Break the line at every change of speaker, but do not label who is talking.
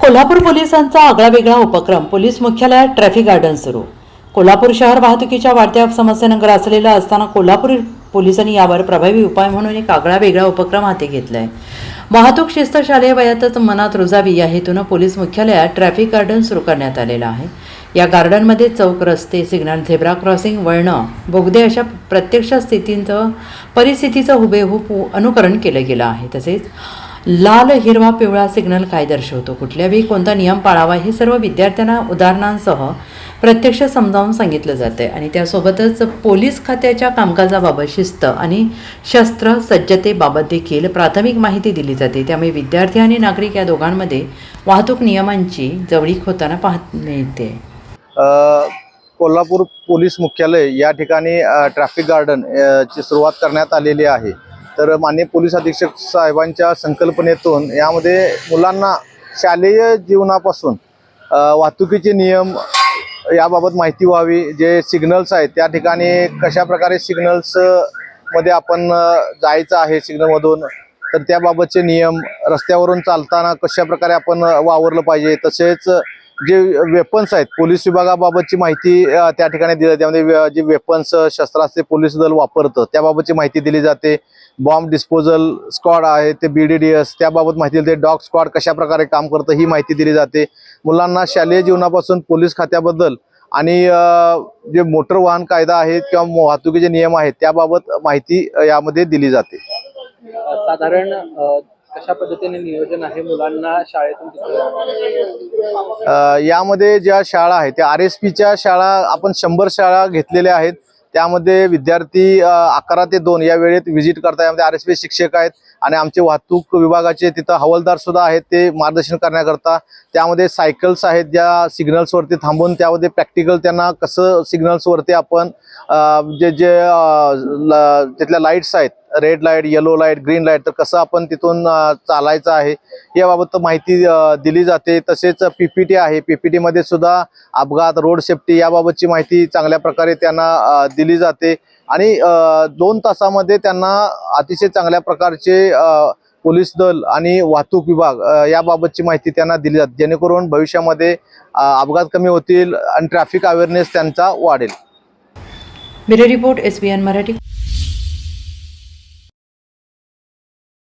कोल्हापूर पोलिसांचा आगळावेगळा उपक्रम. पोलीस मुख्यालयात ट्रॅफिक गार्डन सुरू. कोल्हापूर शहर वाहतुकीच्या वाढत्या समस्येनं ग्रासलेलं असताना कोल्हापूर पोलिसांनी यावर प्रभावी उपाय म्हणून एक आगळावेगळा उपक्रम हाती घेतलाय. वाहतूक शिस्त शालेय वयातच मनात रुजावी या हेतूनं पोलीस मुख्यालयात ट्रॅफिक गार्डन सुरू करण्यात आलेलं आहे. या गार्डनमध्ये चौक, रस्ते, सिग्नल, झेब्रा क्रॉसिंग, वळणं, बोगदे अशा प्रत्यक्ष परिस्थितीचं हुबेहूब अनुकरण केलं गेलं आहे. तसेच लाल, हिरवा, पिवळा सिग्नल काय दर्शवतो, कुठल्या वेळी कोणता नियम पाळावा हे सर्व विद्यार्थ्यांना उदाहरणांसह प्रत्यक्ष समजावून सांगितलं जाते आणि त्यासोबतच पोलीस खात्याच्या कामकाजाबाबत, शिस्त आणि शस्त्र सज्जतेबाबत देखील प्राथमिक माहिती दिली जाते. त्यामुळे विद्यार्थी आणि नागरिक या दोघांमध्ये वाहतूक नियमांची जवळीक होताना पाहता मिळते.
कोल्हापूर पोलीस मुख्यालय या ठिकाणी ट्रॅफिक गार्डन ची सुरुवात करण्यात आलेली आहे. तर माननीय पोलीस अधीक्षक साहेबांच्या संकल्पनेतून यामध्ये मुलांना शालेय जीवनापासून वाहतुकीचे नियम याबाबत माहिती व्हावी. जे सिग्नल्स आहेत त्या ठिकाणी कशा प्रकारे सिग्नल्स मध्ये आपण जायचं आहे सिग्नलमधून, तर त्याबाबतचे नियम, रस्त्यावरून चालताना कशा प्रकारे आपण वावरलं पाहिजे, तसेच जे वेपन्स आहेत पोलीस विभागाबाबतची माहिती त्या ठिकाणी दिली जाते. त्यामध्ये जे वेपन्स, शस्त्रास्त्रे पोलीस दल वापरतं त्याबाबतची माहिती दिली जाते. बॉम्ब डिस्पोजल स्क्वॉड आहे ते BDDS त्याबाबत माहिती दिली जाते. डॉग स्क्वॉड कशा प्रकारे काम करतं ही माहिती दिली जाते. मुलांना शालेय जीवनापासून पोलीस खात्याबद्दल आणि जे मोटर वाहन कायदा आहे किंवा वाहतुकीचे नियम आहेत त्याबाबत माहिती यामध्ये दिली जाते.
साधारण कशा पद्धतीने नियोजन आहे मुलांना शाळेतून?
यामध्ये ज्या शाळा आहेत त्या RSPच्या शाळा आपण 100 शाळा घेतलेल्या आहेत. त्यामध्ये विद्यार्थी 11 ते 2 या वेळेत व्हिजिट करतात. यामध्ये RSP शिक्षक आहेत आणि आमचे वाहतूक विभागाचे तिथं हवालदार सुद्धा आहेत ते मार्गदर्शन करण्याकरता. त्यामध्ये सायकल्स आहेत ज्या सिग्नल्सवरती थांबून त्यामध्ये प्रॅक्टिकल त्यांना कसं सिग्नल्सवरती आपण जे जे तिथल्या लाईट्स आहेत, red light, yellow light, green light, तर कसं आपण तिथून चालायचं आहे याबाबत माहिती दिली जाते. तसेच PPT आहे, PPT मध्ये सुद्धा अपघात, रोड सेफ्टी याबाबतची माहिती चांगल्या प्रकारे त्यांना दिली जाते आणि 2 तासामध्ये त्यांना अतिशय चांगल्या प्रकारचे पोलीस दल आणि वाहतूक विभाग याबाबतची माहिती त्यांना दिली जाते, जेणेकरून भविष्यामध्ये अपघात कमी होतील आणि ट्रॅफिक अवेअरनेस त्यांचा वाढेल.
Bureau report, SBN Marathi.